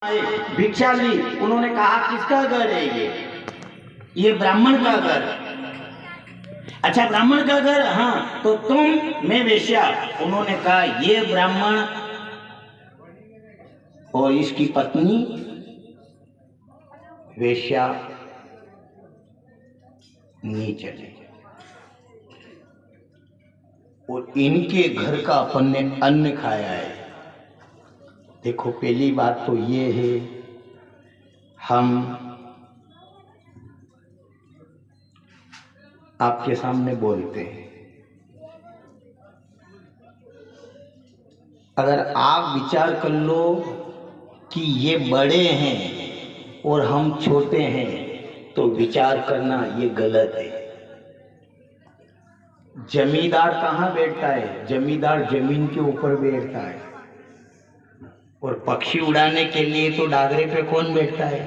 भिक्षा ली, उन्होंने कहा किसका घर है ये ब्राह्मण का घर। अच्छा ब्राह्मण का घर, हाँ तो तुम, मैं वेश्या। उन्होंने कहा ये ब्राह्मण और इसकी पत्नी वेश्या नहीं चले, और इनके घर का अपन ने अन्न खाया है। देखो पहली बात तो ये है, हम आपके सामने बोलते हैं, अगर आप विचार कर लो कि ये बड़े हैं और हम छोटे हैं तो विचार करना ये गलत है। जमींदार कहाँ बैठता है? जमींदार जमीन के ऊपर बैठता है, और पक्षी उड़ाने के लिए तो डागरे पे कौन बैठता है?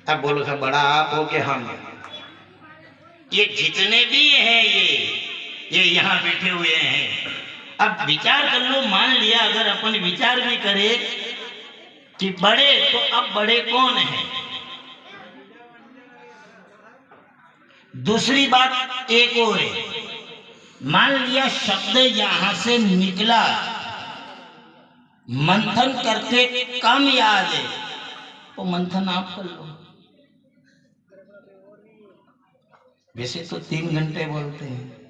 अब बोलो सा बड़ा आप हो के हम, ये जितने भी हैं ये यहाँ बैठे हुए हैं। अब विचार कर लो, मान लिया अगर अपन विचार भी करें कि बड़े, तो अब बड़े कौन हैं? दूसरी बात एक और है, मान लिया शब्द यहां से निकला, मंथन करते कम याद है, तो मंथन आप कर लो। वैसे तो 3 घंटे बोलते हैं।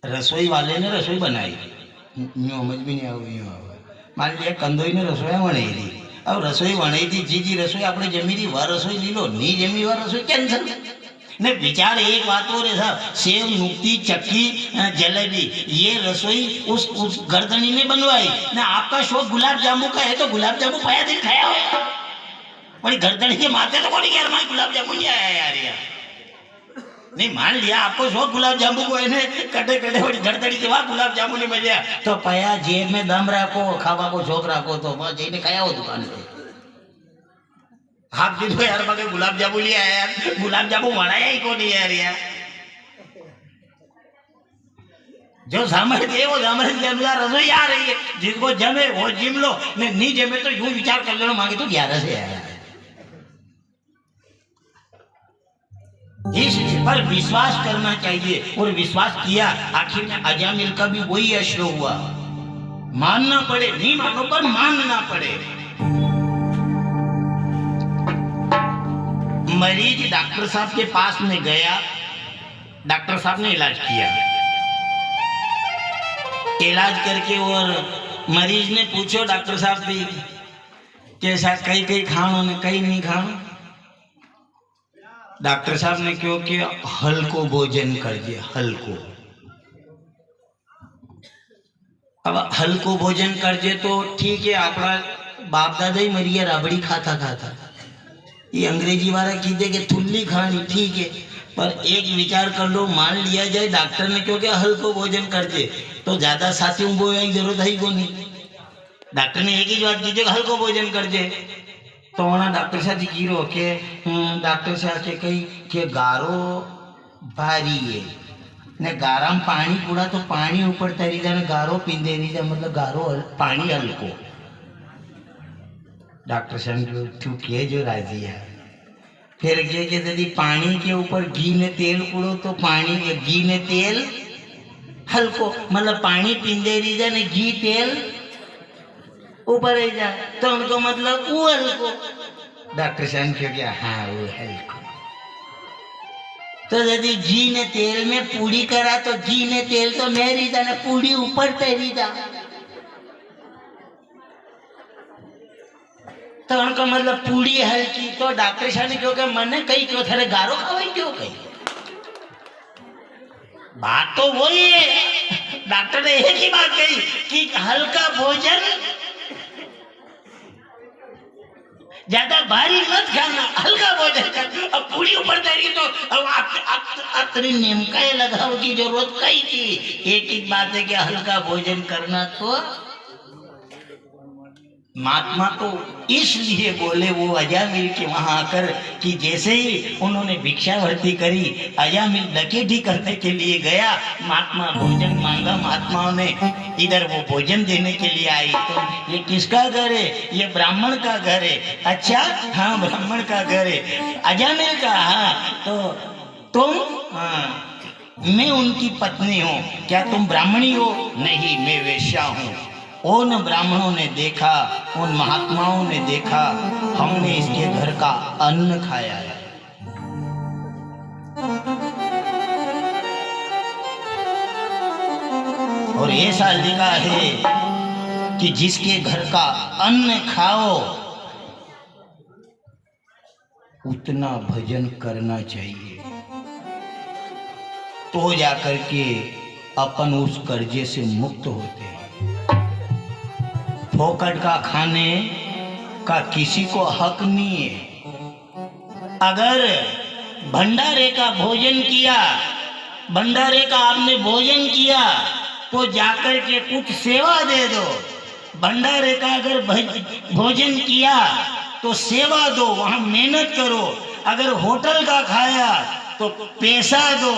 रसोई वाले ने रसोई बनाई, समझ भी नहीं आवे। मान लिया कंदोई ने रसोई बनाई थी, अब रसोई बनाई थी, जी रसोई आपने जमी थी, वह रसोई ली लो, नहीं जमी वह रसोई कैंसर। ने विचार एक बात और है साहब, सेव, नुक्ती, चक्की, जलेबी, ये रसोई उस गर्दनी ने बनवाई ना। आपका शौक गुलाब जामुन का है तो गुलाब जामुन पाया दिन खाया होगा, बड़ी गर्दनी के माथे तो कोई यार मां गुलाब जामुन नहीं आया यार यार। नहीं मान लिया आपको शौक गुलाब जामुन को, इन्हें कटे कटे बड़ी गर्दनी के बाद गुलाब जामुन नहीं मिले तो पाया जेब में दम रखो, खावा को शौक रखो तो वह जैने खाया हो दुकान पे। आप जी तो यार मगे गुलाब जामुन लिया यार, गुलाब जामुन बनाया ही कौन यार यार। जो सामर्थ्य है वो सामर्थ्य के अनुसार रसोई आ रही है, जिसको जमे वो जिम लो, नहीं जमे तो यूं विचार कर लेना मांगे तो 11 से आया। इस पर विश्वास करना चाहिए, और विश्वास किया, आखिर में अजामिल का भी वही अश्र हुआ। मानना पड़े, नहीं मानो पर मानना पड़े। मरीज डॉक्टर साहब के पास में गया, डॉक्टर साहब ने इलाज किया, इलाज करके और मरीज ने पूछो डॉक्टर साहब भी कैसा, कई कई खाणो ने कई नहीं खाणो। डॉक्टर साहब ने क्यों किया? हल्को भोजन कर दिया, हल्को। अब हल्को भोजन कर दे तो ठीक है, अपना बाप दादा ही मरिया राबड़ी खाता खाता, ये अंग्रेजी वाला कीधे के थुल्ली खानी, ठीक है, पर एक विचार कर लो, मान लिया जाए डॉक्टर ने क्यों क्या हल्को भोजन कर दे तो ज्यादा साथियों को जरूरत है को नहीं। डॉक्टर ने एक ही बात की हल्को भोजन कर दे तो वहाँ डॉक्टर साहब जी कीरो के डॉक्टर साहब के कही के गारो भारी है ने, गारा में पानी पूरा तो पानी ऊपर तरी जाए, गारो पींदे नहीं जाए, मतलब गारो पानी हल्को। डॉक्टर साहब तू के जो राजी है, फिर के यदि पानी के ऊपर घी ने तेल कूड़ो तो पानी घी ने तेल हल्को, मतलब पानी पींदे रही जाए घी तेल ऊपर ही जाए तो उनको मतलब वो हल्को। डॉक्टर साहब क्यों क्या? हाँ वो हल्को। तो यदि घी ने तेल में पूरी करा तो घी ने तेल तो नहीं रही जाए, पूरी ऊपर तैरी जा, तो उनको मतलब पूरी हल्की। तो डॉक्टर साहब ने क्यों क्या मन कही क्यों थे गारो खावाई क्यों कही? बात तो वही है, डॉक्टर ने एक ही बात कही कि हल्का भोजन, ज्यादा भारी मत खाना, हल्का भोजन कर। अब पूरी ऊपर तैरी तो अब अतरी नेमका लगाव की जरूरत कही थी। एक ही बात है कि हल्का भोजन करना तो महात्मा तो इसलिए बोले वो अजामिल के वहां आकर कि जैसे ही उन्होंने भिक्षावृत्ति करी, अजामिल डकैती करने के लिए गया, महात्मा भोजन मांगा, महात्माओं ने इधर वो भोजन देने के लिए आई। तो ये किसका घर है? ये ब्राह्मण का घर है। अच्छा, हाँ ब्राह्मण का घर है। अजामिल का? हाँ। तो तुम? हाँ मैं उनकी पत्नी हूँ। क्या तुम ब्राह्मणी हो? नहीं, मैं वेश्या हूँ। उन ब्राह्मणों ने देखा, उन महात्माओं ने देखा, हमने इसके घर का अन्न खाया है। और ऐसा लिखा है कि जिसके घर का अन्न खाओ उतना भजन करना चाहिए, तो जाकर के अपन उस कर्जे से मुक्त होते हैं। फोकट का खाने का किसी को हक नहीं है। अगर भंडारे का भोजन किया, भंडारे का आपने भोजन किया, तो जाकर के कुछ सेवा दे दो। भंडारे का अगर भोजन किया तो सेवा दो, वहां मेहनत करो। अगर होटल का खाया तो पैसा दो,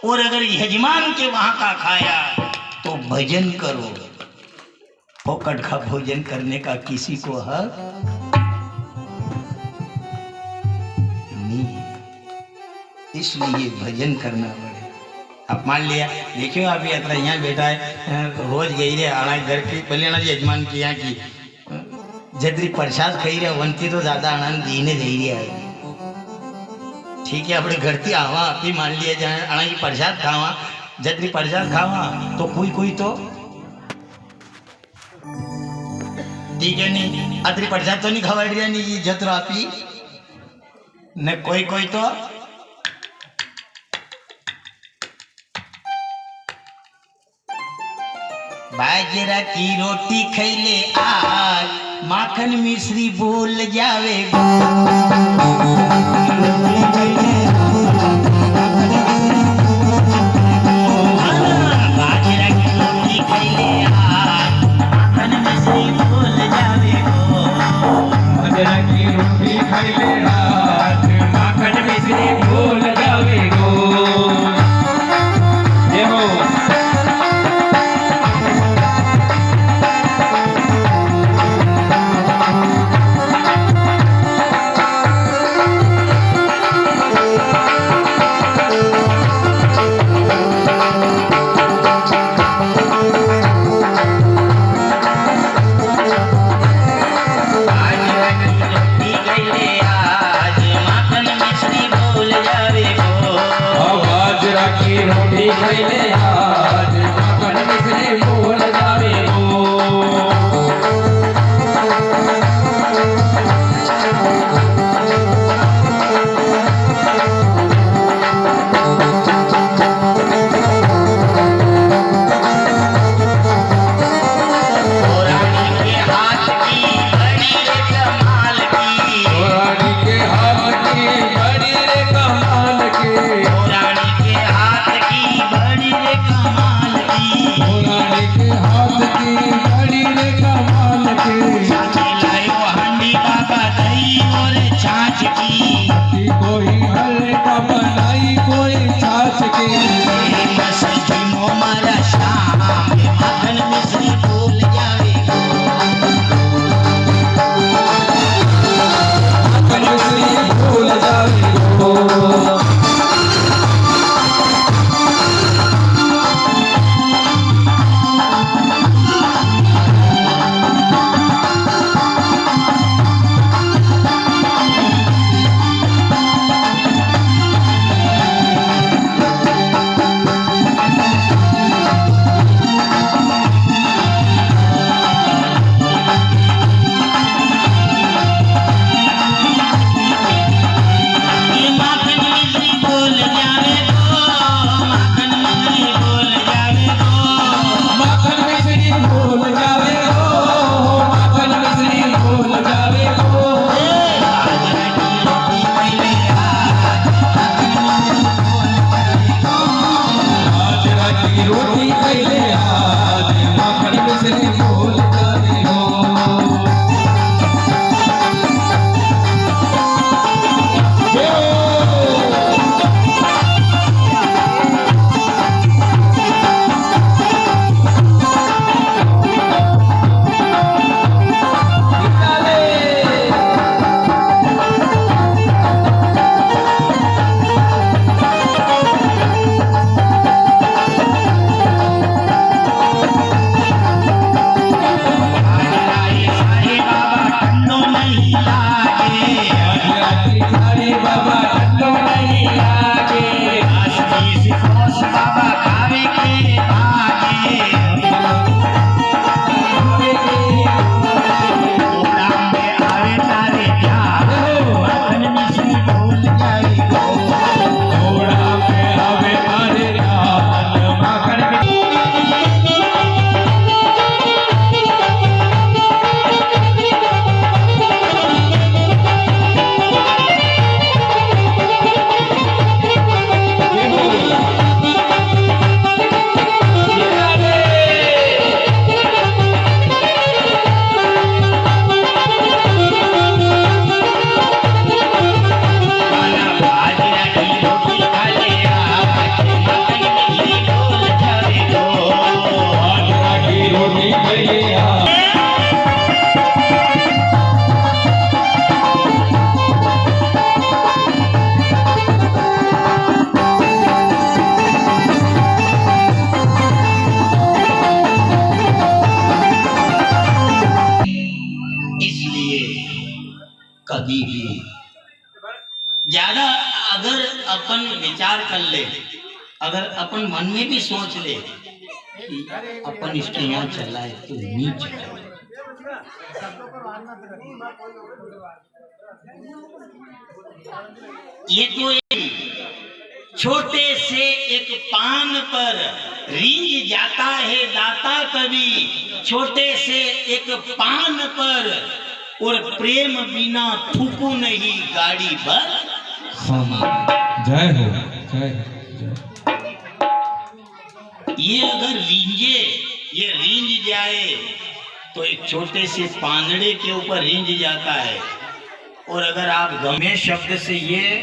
और अगर यजमान के वहां का खाया तो भजन करो। फोकट का भोजन करने का किसी को हक नहीं, इसलिए भजन करना पड़े। अब मान लिया, देखियो आप यात्रा यहाँ बैठा है, रोज गई रे आना घर की कल्याण यजमान की यहाँ की जदरी प्रसाद खाई रहे वनती तो ज्यादा आनंद दीने दे रही है। ठीक है, अपने घर की आवा आपकी मान लिया जाए आना की प्रसाद खावा, जदरी प्रसाद खावा तो कोई कोई तो ठीक है नहीं, अदरी प्रसाद तो नहीं खवा दिया नहीं जत्र आपी न, कोई कोई तो बाजरा की रोटी खैले आज, माखन मिश्री बोल जावे। बाजरा की रोटी खैले आज, माखन मिश्री बोल जावे गो। बाजरा की रोटी खैले आज, माखन मिश्री बोल जावे गो। गए आप। इसलिए कभी भी ज्यादा अगर अपन विचार कर ले, अगर अपन मन में भी सोच ले कि अपन इसके यहाँ चला है तो नीच है, ये तो एक छोटे से एक पान पर रींझ जाता है दाता कभी, छोटे से एक पान पर, और प्रेम बिना थूकू नहीं गाड़ी भर समा। जय हो, जय हो, जय। ये अगर रींझे, ये रींझ जाए तो एक छोटे से पानड़े के ऊपर रींझ जाता है, और अगर आप गमे शब्द से ये